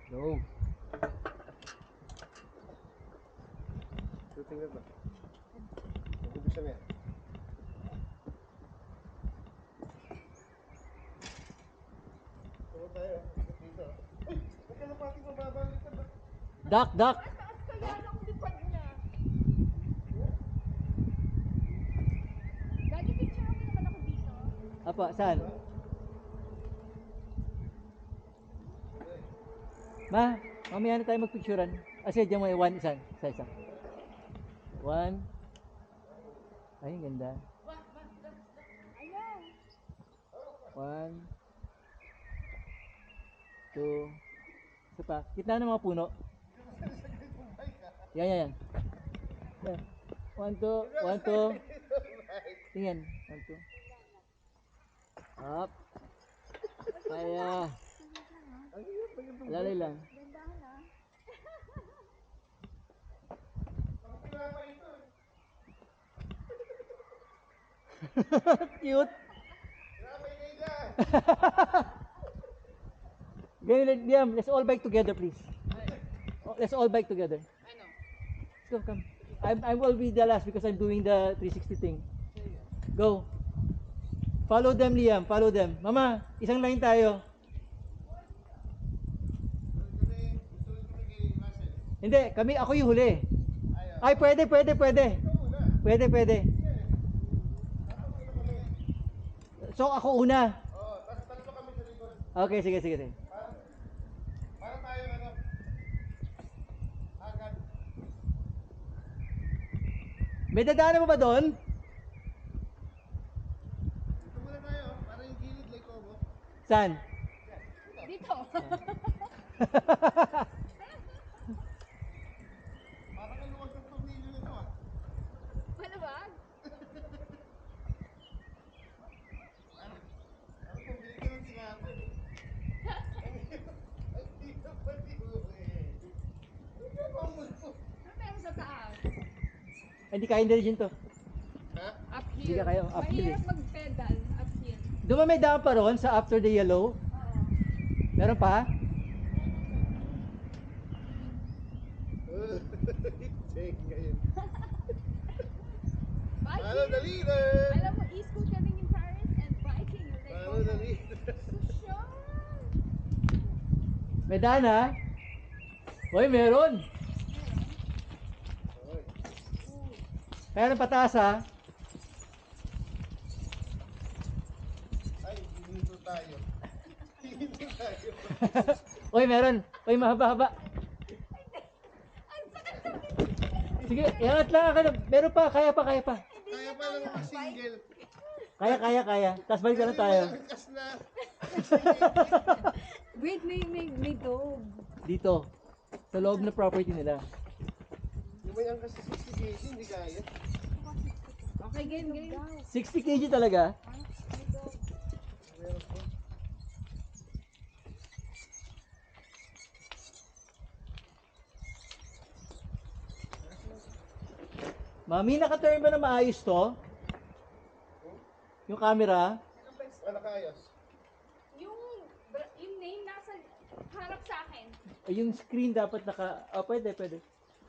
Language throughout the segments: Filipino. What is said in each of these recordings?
No. Shooting na ba? Mag-ubisa mo yan. Tuwa tayo. Dito. Uy! May kalapating mababalik ka ba? Duck, duck. Taas kaya ng lipad niya. Daddy, picture mo naman ako dito. Apa, saan? Ma, mamaya na tayo magpicturean. Sige, dyan mo yung one, isa. One. Ay, ang ganda. Ayan. One. Two. Isa pa. Kita ng mga puno. Yan. Yan. One, two. Tingin. One, two. Up. Kaya. Lalay lang. Gandahan ah. Cute. Liam, let's all bike together, please. Let's all bike together. Let's go, come. I will be the last because I'm doing the 360 thing. Go. Follow them, Liam. Follow them. Mama, isang line tayo. Hindi, ako yung huli. Ay, pwede. Pwede. So, ako una. Oo, tapos tatlo kami sa likod. Okay, sige. Para tayo agad. May dadaanan mo ba doon? Dito muna tayo, para yung gilid like Obo. Saan? Dito. Parang ang luwag ng tornilyo nito ah. Malabag. Ano kung bili ka ng tinapay? Ay, dito pa dito eh. Ano ba mo? Ano meron sa taas? Ay, hindi kaya intelligent to. Ha? Uphill. Hindi ka kaya uphill Mahirap mag-pedal. Uphill. Doon ba may daan pa ron sa after the yellow? Oo. Meron pa? Check ngayon. Biking. Follow the leader! Alam mo, e-school coming in Paris and biking. Like, Follow the leader! Susyon. May daan ha? Hoy, meron. Oy. Kaya ng pataas ha? Ay, hinito tayo. Hinito tayo. Hoy, meron. Hoy, mahaba-haba. Sige, iangat lang ako. Meron pa, kaya pa. Kaya pa lang mag-single. Kaya. Tapos balik na lang tayo. Malakas na. Wait, may dog. Dito. Sa loob ng property nila. Yung may angkas sa 60 kg, hindi kaya. Okay, game. 60 kg talaga. Meron po. Mami, naka-turn ba na maayos to? Yung camera? Wala kayos. Yung name nasa harap sa akin. Yung screen dapat pwede.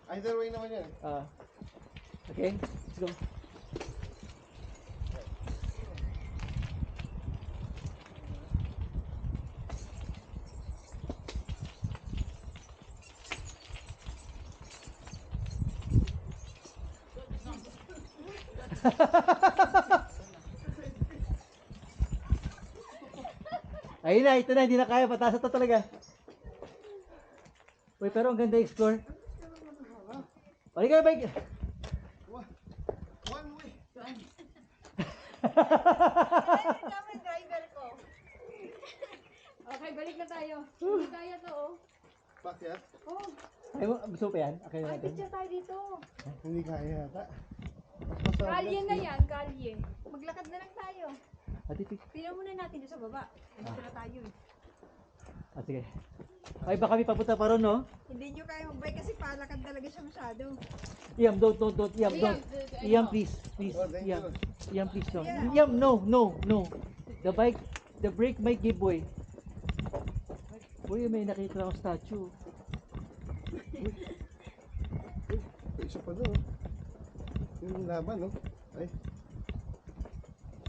Either way naman yan. Okay, let's go. Ayun na, ito na, hindi na kaya, pataas ito talaga. Uy, pero ang ganda explore. Balik ka na, bike. One way. Tama yung driver ko. Okay, balik na tayo. Hindi kaya to, oh. Pakyat? Oh, Ay mo, gusto pa yan? Okay na ay, natin. picture tayo dito. Hindi kaya yata. Kalye na yan, kalye. Maglakad na lang tayo. Atitik. Tingnan muna natin doon sa baba. Dito na tayo eh. Sige. Ay, baka may papunta pa ron, no? Hindi nyo kaya mag-bike kasi palakad talaga siya masyado. Iam, don't. Iam, don't. Iam, please. Oh, thank Iam. you. Iam, please, don't. Yeah. Iam, no. The brake might give way. Uy, may nakita akong statue. May isa pa doon. Yung laban, no? Ay,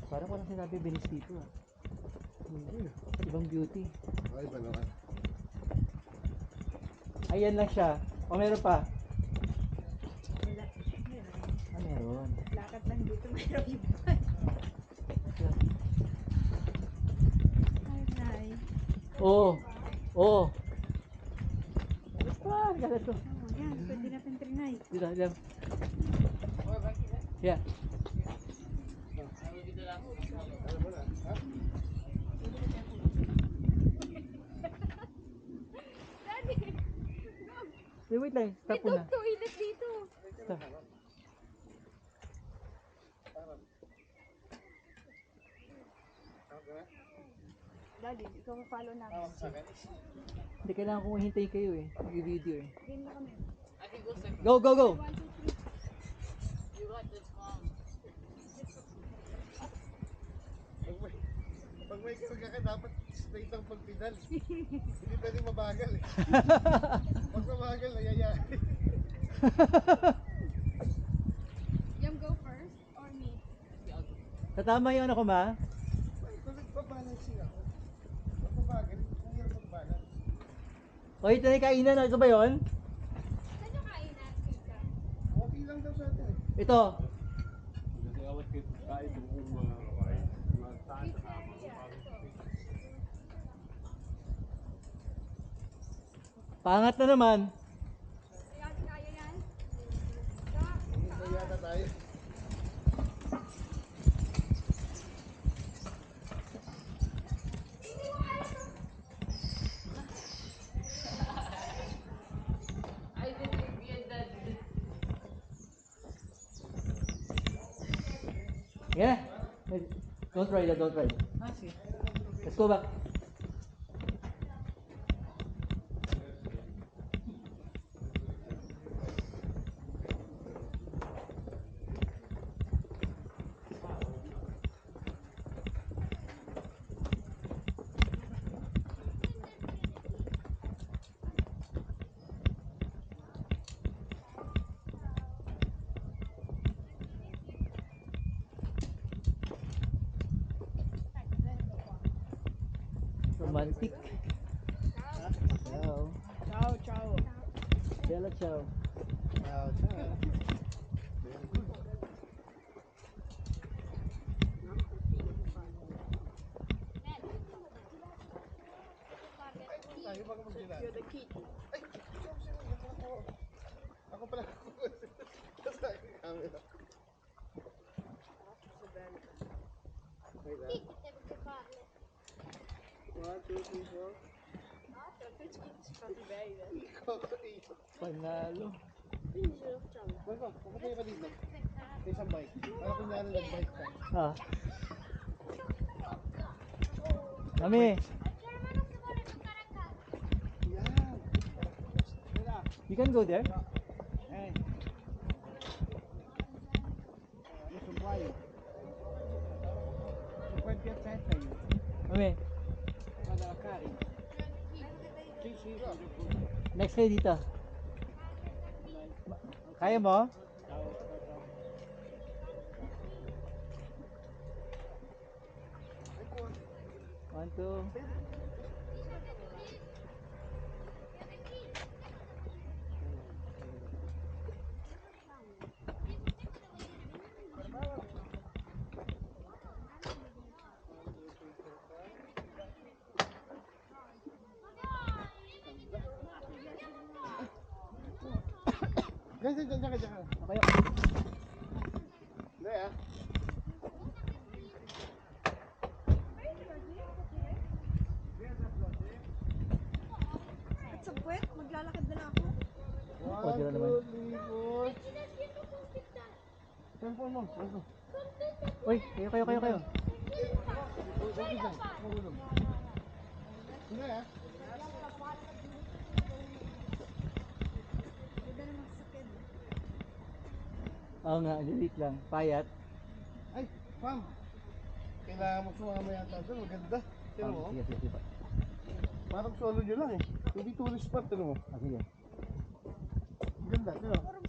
Parang walang sinabi Venice dito ah. hindi. Ibang beauty. Ay, ba naman? Ayan lang siya. O meron pa? Wala. Meron. Ah, meron. Lakad lang dito, mayroong iba. Hi. Oo. Oo. Ah, ganda to. Oh, yan. Pwede natin trinay. Dito, dito. Yeah. Alam mo na, ha? Daddy, Wait lang. Stop may muna. toilet dito. Stop. Daddy, ikaw follow namin. Sa akin. Hindi kailangan kong hintayin kayo eh. Mag-video eh. Game na kami. Go, go, go! 1, 2, 3. Pag may karga ka, dapat straight ang pagpidal. Hindi pwedeng mabagal eh. Pag mabagal, nayayari. Yum, go first or me? Tatama yung ano ko ma? Kung nagbabalansin ako, pag mabagal, ang hirap magbalance. O ito na yung kainan. Ito ba yun? Saan yung kainan, Tita? Okay lang daw sa atin eh. Ito. Kasi awat kayo kahit kung mataas sa kama. Pangat na naman. Ayan, kaya yan. Hindi yata tayo. Yeah. Don't try that, don't try that. Let's go back. Romantic. Ciao. Ciao, ciao. Bella ciao. Ciao, ciao. Very good. Tayo baka mag-gilan. You're the key. Ay! Ako pala. Sa akin camera. Wait lang. 1, 2, 3, 4. Panalo. Wala, pupunta ka dito. Sa isang bike. Para kunyari nag-bike ka. Ah. Mami. Yan. You can go there. Mami. Next kayo dito. Kaya mo? One, two. Guys, dyan ka. Okay. Hindi ah. At sa puwet, maglalakad na lang ako. Pwede na naman. 1, 2, 3, 4. Cellphone mo. Uy, kayo. Hindi ah. Ganda naman sa sakit. Oo nga, delete lang. Payat. Ay, Pam. Kailangan mo sumama yata doon. Maganda. Sino mo? Sige. Parang solo nyo lang eh. Hindi tourist spot, ano mo? Ah, sige. Ganda, ano?